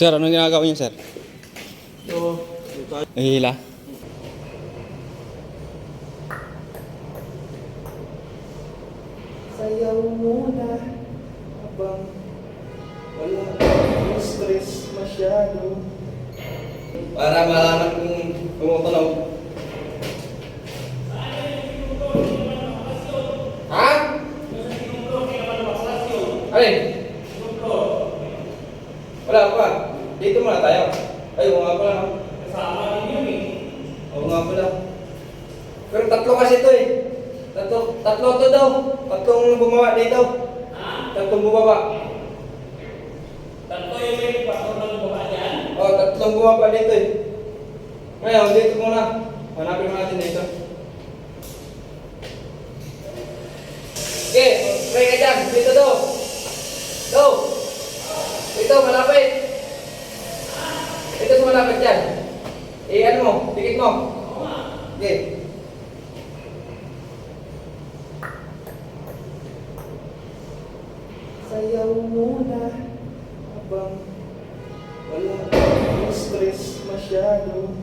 Sir, anong ginagawa niyo, sir? So, Nahihila? sayaw muna habang wala akong stress masyado. Para malaman kung tumutunog. Ha? Alin? Wala pa. Dito muna tayo. Ay, oo nga pala. Kasama din yun eh. Oo nga pala. Pero tatlo kasi ito eh. Tatlo to daw. Tatlong bumaba dito. Ha? Tatlong bumaba. Tatlo yung may patunang baba dyan. Oo, tatlong bumaba dito eh. Ngayon, dito muna. Hanapin mo natin dito. Okay, try ka dyan. Dito daw. Daw. Dito, malapit. Dito sa malapit dyan. Ano mo, dikit mo. Okay. Sayaw muna habang wala akong stress masyado.